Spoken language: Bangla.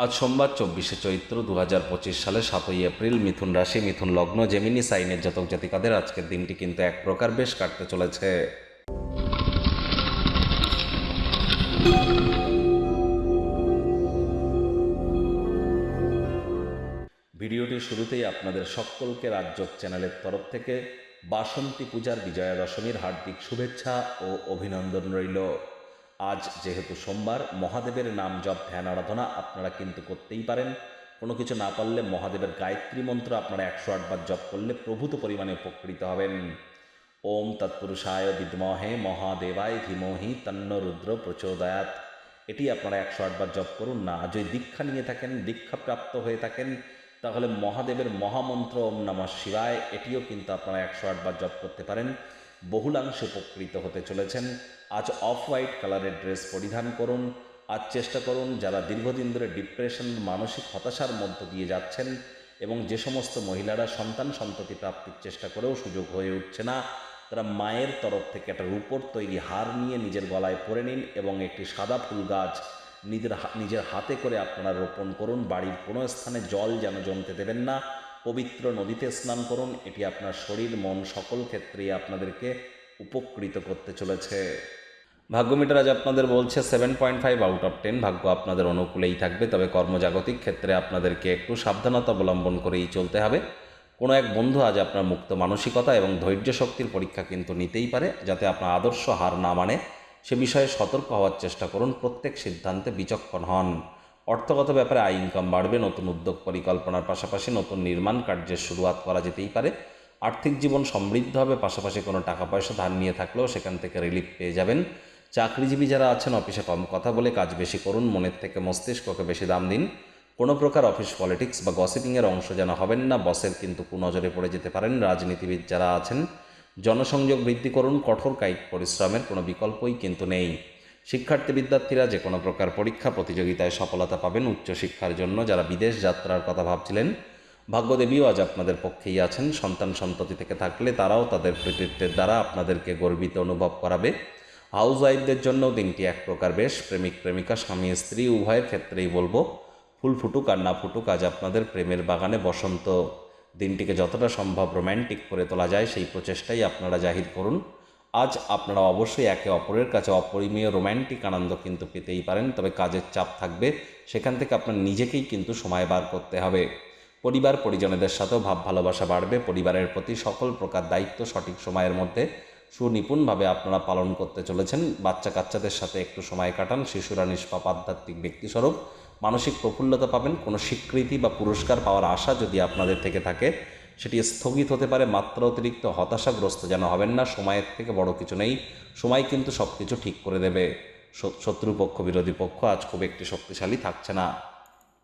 আজ সোমবার 24শে চৈত্র 2025 সালে 7ই এপ্রিল। মিথুন রাশি, মিথুন লগ্ন, জেমিনি সাইনের জাতক জাতিকাদের আজকের দিনটি কিন্তু এক প্রকার বেশ কাটতে চলেছে। ভিডিওটির শুরুতেই আপনাদের সকলকে রাজযোগ চ্যানেলের তরফ থেকে বাসন্তী পূজার বিজয়া দশমীর হার্দিক শুভেচ্ছা ও অভিনন্দন রইল। আজ যেহেতু সোমবার, মহাদেবের নাম জপ ধ্যান আরাধনা আপনারা কিন্তু করতেই পারেন। কোনো কিছু না পারলে মহাদেবের গায়ত্রী মন্ত্র আপনারা 108 বার জপ করলে প্রভূত পরিমাণে উপকৃত হবেন। ওম তৎপুরুষায় বিদ্মহে মহাদেবায় ধীমহি তন্ন রুদ্র প্রচোদয়াৎ, এটি আপনারা 108 বার জপ করুন না। যদি দীক্ষা নিয়ে থাকেন, দীক্ষাপ্রাপ্ত হয়ে থাকেন, তাহলে মহাদেবের মহামন্ত্র ওম নমঃ শিবায় এটিও কিন্তু আপনারা 108 বার জপ করতে পারেন। বহুলাংশে উপকৃত হতে চলেছেন। আজ অফ হোয়াইট কালারের ড্রেস পরিধান করুন। আজ চেষ্টা করুন যারা দীর্ঘদিন ধরে ডিপ্রেশন, মানসিক হতাশার মধ্য দিয়ে যাচ্ছেন এবং যে সমস্ত মহিলারা সন্তান সন্ততি প্রাপ্তির চেষ্টা করেও সুযোগ হয়ে উঠছে না, তারা মায়ের তরফ থেকে একটা রূপোর তৈরি হার নিয়ে নিজের গলায় পরে নিন এবং একটি সাদা ফুল গাছ নিজের হাতে করে আপনারা রোপণ করুন। বাড়ির কোনো স্থানে জল যেন জমতে দেবেন না। পবিত্র নদীতে স্নান করুন। এটি আপনার শরীর মন সকল ক্ষেত্রেই আপনাদেরকে উপকৃত করতে চলেছে। ভাগ্যমিটার আজ আপনাদের বলছে 7.5 আউট অফ 10। ভাগ্য আপনাদের অনুকূলেই থাকবে, তবে কর্মজাগতিক ক্ষেত্রে আপনাদেরকে একটু সাবধানতা অবলম্বন করেই চলতে হবে। কোনো এক বন্ধু আজ আপনার মুক্ত মানসিকতা এবং ধৈর্য শক্তির পরীক্ষা কিন্তু নিতেই পারে। যাতে আপনার আদর্শ হার না মানে সে বিষয়ে সতর্ক হওয়ার চেষ্টা করুন। প্রত্যেক সিদ্ধান্তে বিচক্ষণ হন। অর্থগত ব্যাপারে আয় ইনকাম বাড়বে। নতুন উদ্যোগ পরিকল্পনার পাশাপাশি নতুন নির্মাণ কার্যের শুরুয়াত করা যেতেই পারে। আর্থিক জীবন সমৃদ্ধ হবে। পাশাপাশি কোনো টাকা পয়সা ধার নিয়ে থাকলেও সেখান থেকে রিলিফ পেয়ে যাবেন। চাকরিজীবী যারা আছেন, অফিসে কম কথা বলে কাজ বেশি করুন। মনের থেকে মস্তিষ্ককে বেশি দাম দিন। কোনো প্রকার অফিস পলিটিক্স বা গসিপিংয়ের অংশ যেন হবেন না। বসের কিন্তু কুনজরে পড়ে যেতে পারেন। রাজনীতিবিদ যারা আছেন, জনসংযোগ বৃদ্ধি করুন। কঠোর কায়িক পরিশ্রমের কোনো বিকল্পই কিন্তু নেই। শিক্ষার্থী বিদ্যার্থীরা যে কোনো প্রকার পরীক্ষা প্রতিযোগিতায় সফলতা পাবেন। উচ্চশিক্ষার জন্য যারা বিদেশ যাত্রার কথা ভাবছিলেন, ভাগ্যদেবীও আজ আপনাদের পক্ষেই আছেন। সন্তান সন্ততি থেকে থাকলে তারাও তাদের কৃতিত্বের দ্বারা আপনাদেরকে গর্বিত অনুভব করাবে। হাউস ওয়াইফদের জন্য দিনটি এক প্রকার বেশ। প্রেমিক প্রেমিকা, স্বামী স্ত্রী উভয়ের ক্ষেত্রেই বলবো, ফুল ফুটুক আর না ফুটুক, আজ আপনাদের প্রেমের বাগানে বসন্ত। দিনটিকে যতটা সম্ভব রোম্যান্টিক করে তোলা যায় সেই প্রচেষ্টাই আপনারা জাহির করুন। আজ আপনারা অবশ্যই একে অপরের কাছে অপরিমেয় রোম্যান্টিক আনন্দ কিন্তু পেতেই পারেন, তবে কাজের চাপ থাকবে। সেখান থেকে আপনার নিজেকেই কিন্তু সময় বার করতে হবে। পরিবার পরিজনদের সাথেও ভাব ভালোবাসা বাড়বে। পরিবারের প্রতি সকল প্রকার দায়িত্ব সঠিক সময়ের মধ্যে সুনিপুণভাবে আপনারা পালন করতে চলেছেন। বাচ্চা কাচ্চাদের সাথে একটু সময় কাটান। শিশুরা নিষ্পাপ আধ্যাত্মিক ব্যক্তিস্বরূপ। মানসিক প্রফুল্লতা পাবেন। কোনো স্বীকৃতি বা পুরস্কার পাওয়ার আশা যদি আপনাদের থেকে থাকে, সেটি স্থগিত হতে পারে। মাত্রা অতিরিক্ত হতাশাগ্রস্ত যেন হবেন না। সময়ের থেকে বড় কিছু নেই। সময় কিন্তু সব কিছু ঠিক করে দেবে। শত্রুপক্ষ, বিরোধী পক্ষ আজ খুব একটি শক্তিশালী থাকছে না।